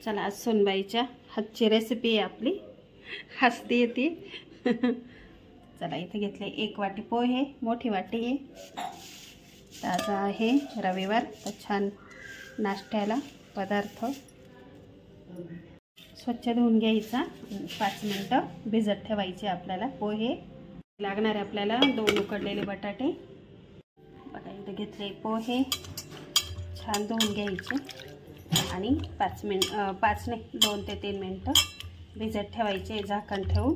चला आज सोनबाईच्या हातची रेसिपी आहे आपली, हसती येते। चला इथे घेतले 1 वाटी पोहे, मोठी वाटी आहे। ताजा आहे, रविवार तर छान नाश्त्याला पदार्थ। स्वच्छ धुवून घ्यायचा, 5 मिनिटं भिजत ठेवायचे आपल्याला पोहे। लागणार आहे आपल्याला 2 उकडलेले बटाटे। बघा इथे घेतले पोहे, छान धुवून घ्यायचे आणि 5 नाही 2 ते 3 मिनिटं भिजत ठेवायचे झाकण ठेवून।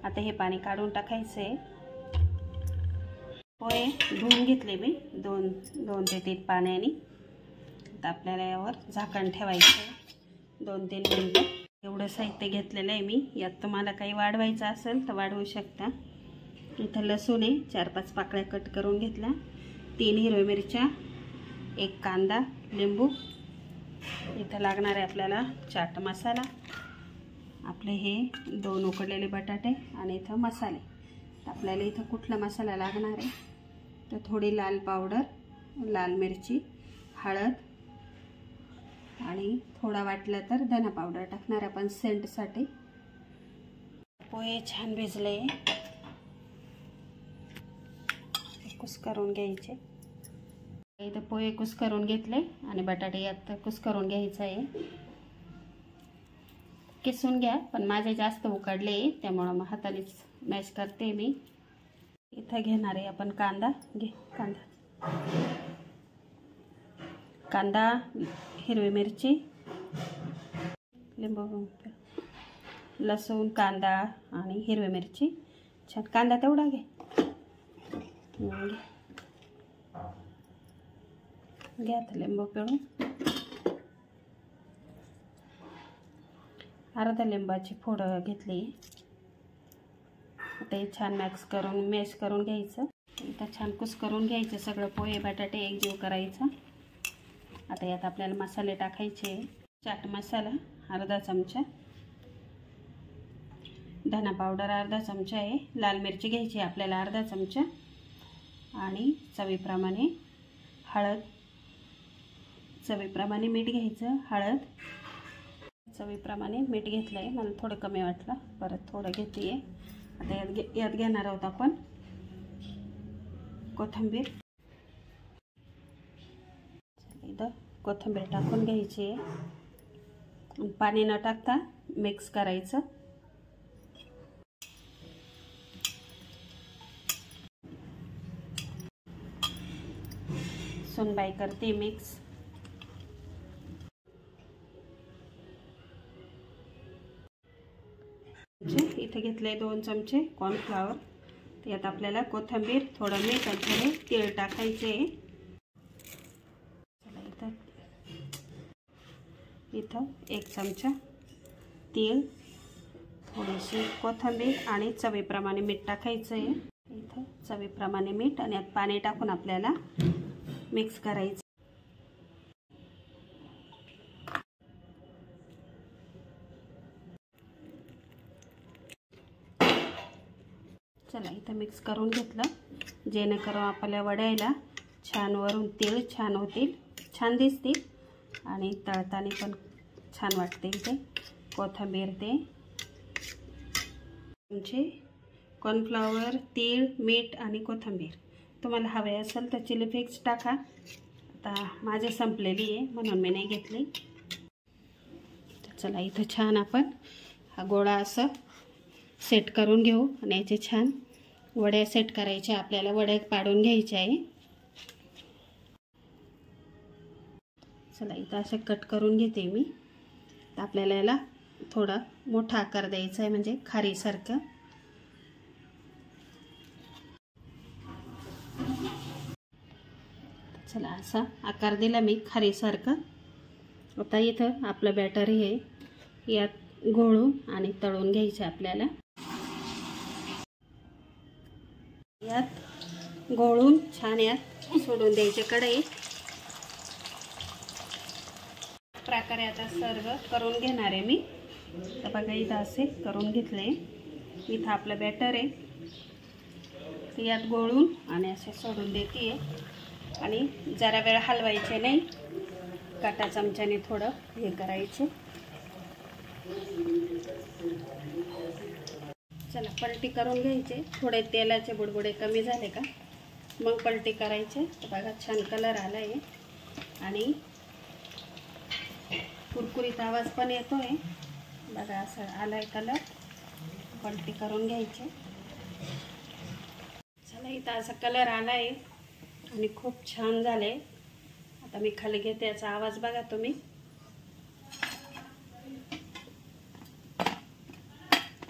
आता हे पाणी काढून टाकायचे। पोहे धुवून घेतले मी 2 ते 3 पाण्याने। आता आपल्याला यावर झाकण ठेवायचे 2-3 मिनिटं। एवढं साहित्य घेतलेलं आहे मी। यात तुम्हाला काही वाढवायचं असेल तर वाढवू शकता। इथं लसूण आहे, 4-5 पाकळ्या कट करून घेतल्या, 3 हिरव्या मिरच्या, 1 कांदा, लिंबू। इथं लागणार आहे आपल्याला चाट मसाला, आपले हे 2 उकडलेले बटाटे आणि इथं मसाले। तर आपल्याला इथं कुठला मसाला लागणार आहे तर थोडी लाल पावडर, लाल मिरची, हळद आणि थोडा वाटलं तर धना पावडर टाकणार आपण सेंटसाठी। पोहे छान भिजले, कुस्करून घ्यायचे। इथं पोहे कुस्करून घेतले आणि बटाटे यात कुस्करून घ्यायचं आहे। किसून घ्या, पण माझे जास्त उकडले त्यामुळे मग हातानेच मॅश करते मी। इथं घेणार आहे आपण कांदा, कांदा, हिरवी मिरची, लिंबू, लसूण, कांदा आणि हिरवी मिरची। छान कांदा तेवढा घे, घ्या आता लिंबू पिळून। अर्धा लिंबाची फोड घेतली। आता हे छान मॅश करून घ्यायचं। इथं छान कुस्करून घ्यायचं सगळं पोहे बटाटे एकजीव करायचं। आता यात आपल्याला मसाले टाकायचे। चाट मसाला अर्धा चमचा, धना पावडर अर्धा चमचा आहे, लाल मिरची घ्यायची आपल्याला अर्धा चमचा आणि चवीप्रमाणे हळद, चवीप्रमाणे मीठ घ्यायचं। हळद चवीप्रमाणे मीठ घेतलं आहे, मला थोडं कमी वाटलं, परत थोडं घेते आहे। आता यात घेणार आहोत आपण कोथिंबीर। इथं कोथिंबीर टाकून घ्यायची आहे, पाणी न टाकता मिक्स करायचं। सोनबाई करते मिक्स। इथे घेतले 2 चमचे कॉर्नफ्लॉवर। यात आपल्याला कोथिंबीर, थोडं मीठ आणि थोडे तीळ टाकायचे। इथं 1 चमचा तीळ, थोडीशी कोथिंबीर आणि चवीप्रमाणे मीठ टाकायचं आहे। इथं चवीप्रमाणे मीठ आणि यात पाणी टाकून आपल्याला मिक्स करायचं। चला इथं मिक्स करून घेतलं, जेणेकरून आपल्या वड्याला छान वरून तीळ छान होतील, छान दिसतील आणि तळताना पण छान वाटतील। ते कोथिंबीर, ते तुमचे कॉर्नफ्लॉवर, तीळ, मीठ आणि कोथिंबीर। तुम्हाला हवे असेल तर चिली फ्लेक्स टाका। आता माझे संपलेली आहे म्हणून मी नाही घेतली। तर चला इथं छान आपण हा गोळा असं सेट करून घेऊ आणि याचे छान वड्या सेट करायच्या आपल्याला। वड्या पाडून घ्यायच्या आहे। चला इथं असं कट करून घेते मी। तर आपल्याला याला थोडा मोठा आकार द्यायचा आहे, म्हणजे खारीसारखं। चला असा आकार दिला मी खारीसारखं। आता इथं आपलं बॅटर हे यात घोळून आणि तळून घ्यायचं आपल्याला। यात घोळून छान यात सोडून द्यायचे कढईत। प्रकारे आता सर्व करून घेणार आहे मी। तर बघा इथं असे करून घेतले। इथं आपलं बॅटर आहे, ते यात घोळून आणि असे सोडून देते आणि जरा वेळ हलवायचे नाही, काटा चमच्याने थोडं हे करायचे. चला पलटी करून घ्यायचे. थोडे तेलाचे बुडबुडे कमी झाले का मग पलटी करायचे. बघा छान कलर आला आहे आणि कुरकुरीत आवाज पण येतोय. बघा असं आलाय कलर. पलटी करून घ्यायचे. चला इथं असा कलर आला आहे आणि खूप छान झाले. आता मी खाली घेते. याचा आवाज बघा तुम्ही.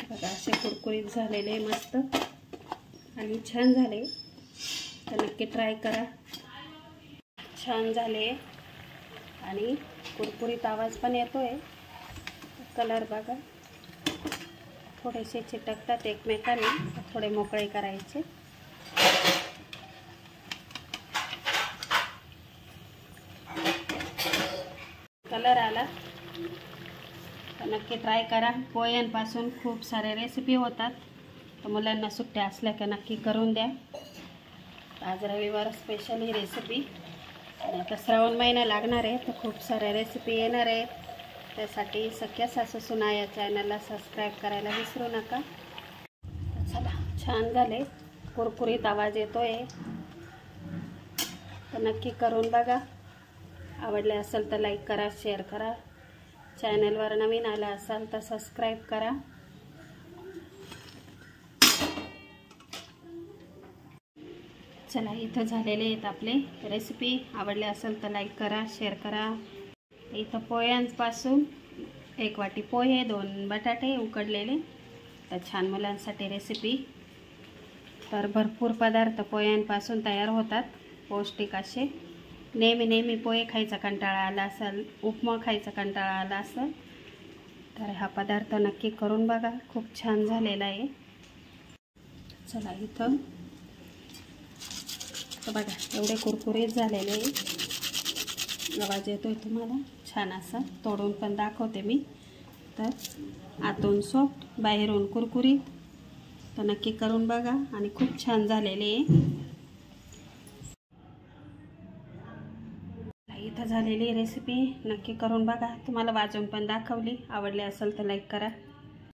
बघा असे कुरकुरीत झालेले मस्त आणि छान झाले. तर नक्की ट्राय करा. छान झाले आणि कुरकुरीत आवाज पण येतोय. कलर बघा थोडेसे चिटकतात एकमेकांना. थोडे मोकळे करायचे. कलर आला तर नक्की ट्राय करा. पोह्यांपासून खूप सारे रेसिपी होतात. तर मुलांना सुट्ट्या असल्या का नक्की करून द्या. आज रविवार स्पेशल ही रेसिपी. आणि आता श्रावण महिना लागणार आहे तर खूप साऱ्या रेसिपी येणार आहेत. त्यासाठी सख्या सासू सुना या चॅनलला सबस्क्राईब करायला विसरू नका. चला छान झाले. कुरकुरीत आवाज येतोय. तर नक्की करून बघा. आवडले असेल तर लाईक करा, शेअर करा. चॅनलवर नवीन आला असाल तर सबस्क्राईब करा. चला इथं झालेले आहेत आपले रेसिपी. आवडले असेल तर लाईक करा, शेअर करा. इथं पोह्यांपासून 1 वाटी पोहे, 2 बटाटे उकडलेले. तर छान मुलांसाठी रेसिपी. तर भरपूर पदार्थ पोह्यांपासून तयार होतात पौष्टिक असे. नेहमी पोहे खायचा कंटाळा आला असेल, उपमा खायचा कंटाळा आला असेल तर हा पदार्थ नक्की करून बघा. खूप छान झालेला आहे. चला इथं तर बघा एवढे कुरकुरीत झालेले आहे. आवाज येतोय तुम्हाला. छान असा तोडून पण दाखवते मी. तर आतून सॉफ्ट, बाहेरून कुरकुरीत. तर नक्की करून बघा आणि खूप छान झालेले आहे. इथं झालेली रेसिपी नक्की करून बघा. तुम्हाला वाजवून पण दाखवली. आवडली असेल तर लाईक करा.